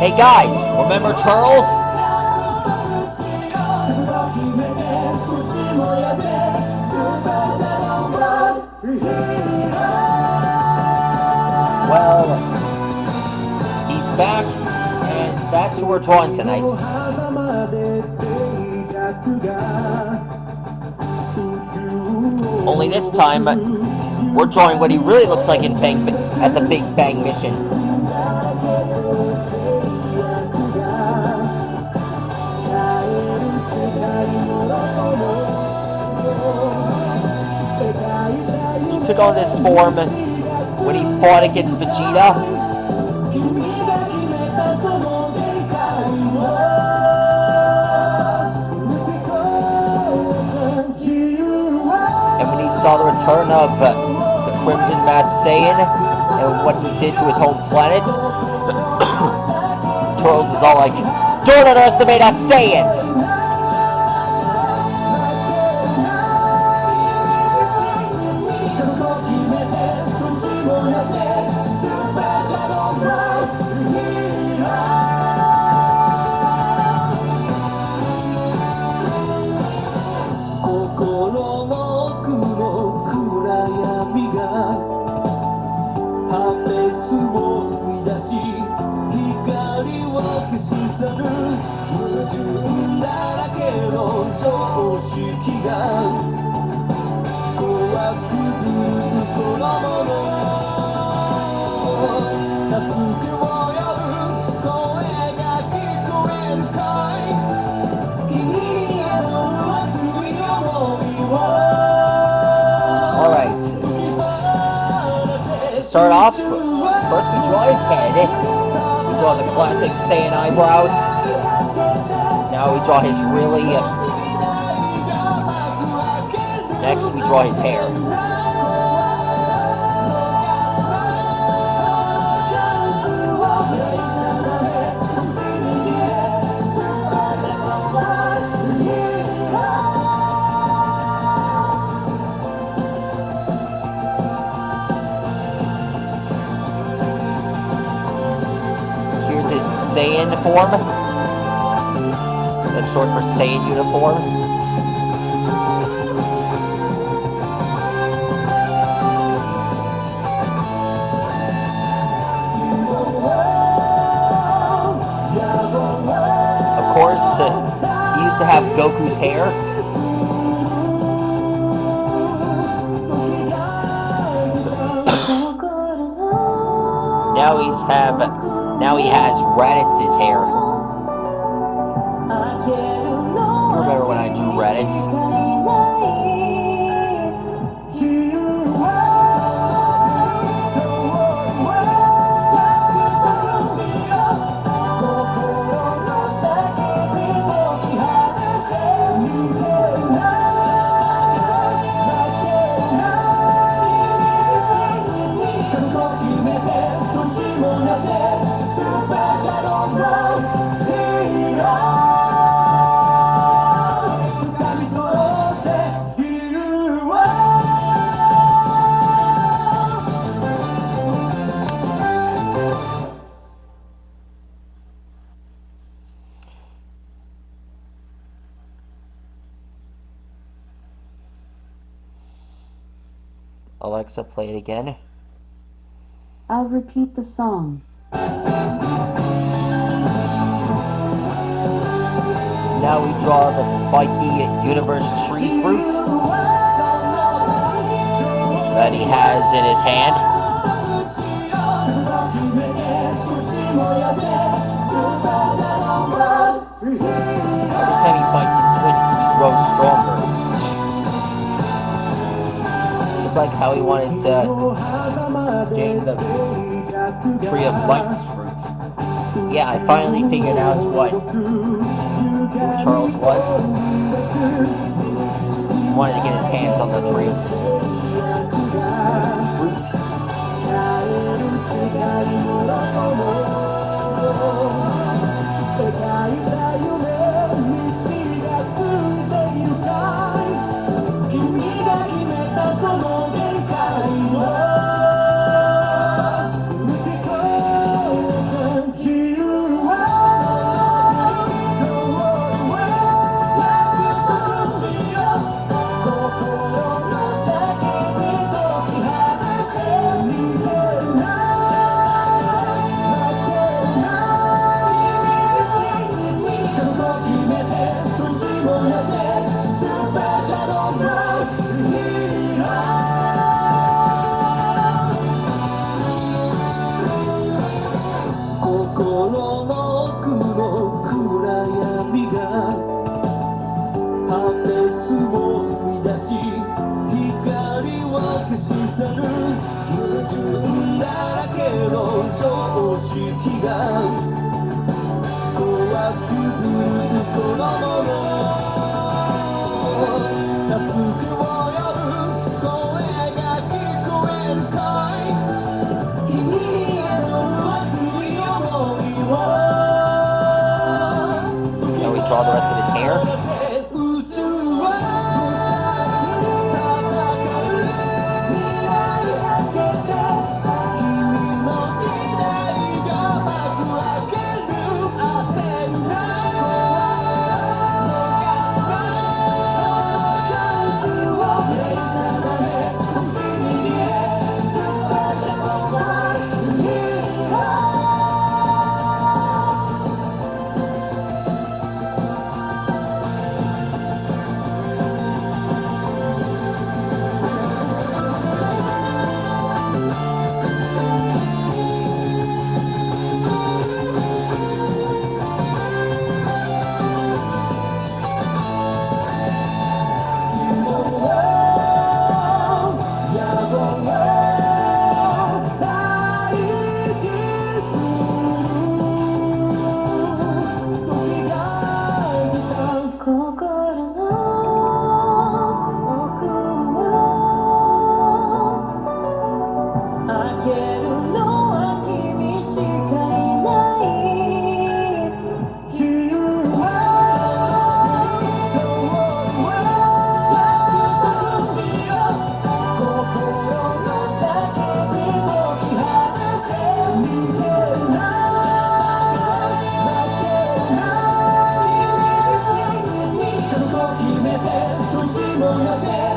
Hey guys, remember turles? Well, he's back, and that's who we're drawing tonight. Only this time, we're drawing what he really looks like in at the Big Bang Mission. He took on this form when he fought against Vegeta. And when he saw the return of the Crimson Masked Saiyan and what he did to his home planet, Turles was all like, "Don't underestimate us Saiyans!" Alright. Start off, first we draw his head. We draw the classic Saiyan eyebrows. Now we draw his really... Next we draw his hair. Here's his Saiyan form. That's short for Saiyan uniform. Of course, he used to have Goku's hair. Now he has RADITZ's hair. You remember when I drew RADITZ? Alexa, play it again. I'll repeat the song. Now we draw the spiky universe tree fruit that he has in his hand. Every time he bites into it, he grows stronger. Just like how he wanted to gain the Tree of Light's fruit. Yeah, I finally figured out what Turles was. He wanted to get his hands on the Tree of Light's fruit. Now we draw the rest of his hair.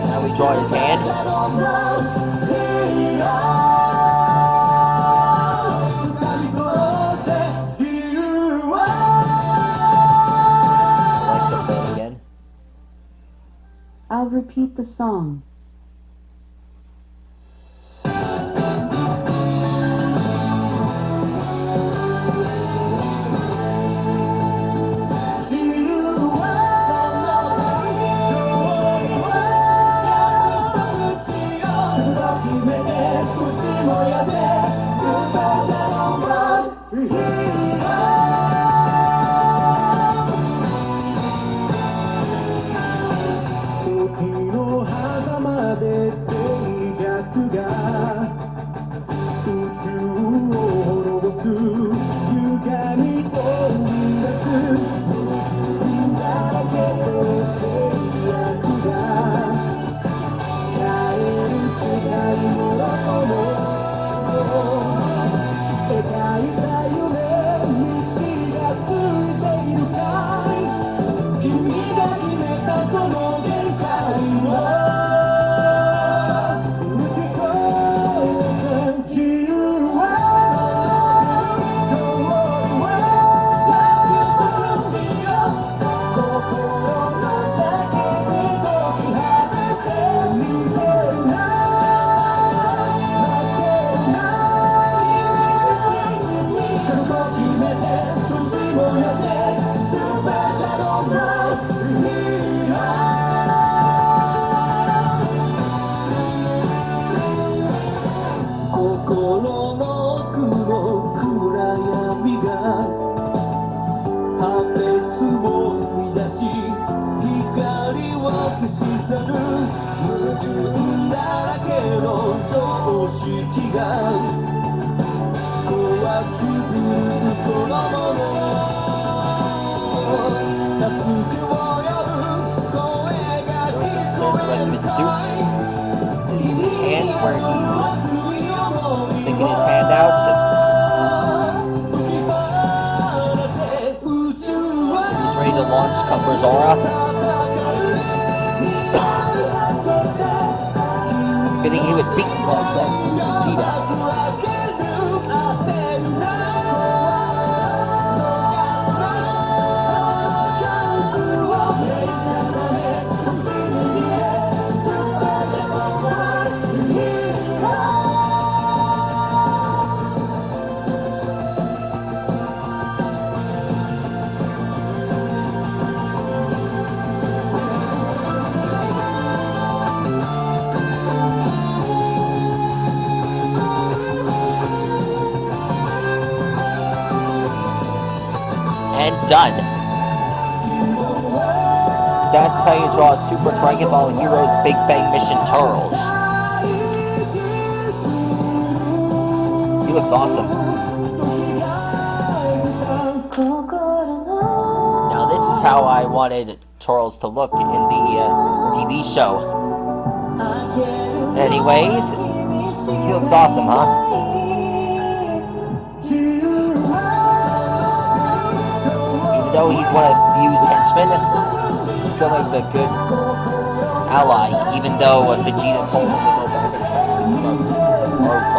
Now we draw his hand. Alexa, play it again. I'll repeat the song. There's the rest of his suit. His hands where he's sticking his hand out. He's ready to launch Cutler's aura. Good thing he was beaten like that Vegeta. done. That's how you draw Super Dragon Ball Heroes Big Bang Mission Turles. He looks awesome. Now this is how I wanted Turles to look in the TV show. Anyways, he looks awesome, huh? Even though he's one of Few's henchmen, he still makes a good ally, even though Vegeta told him to go back and train or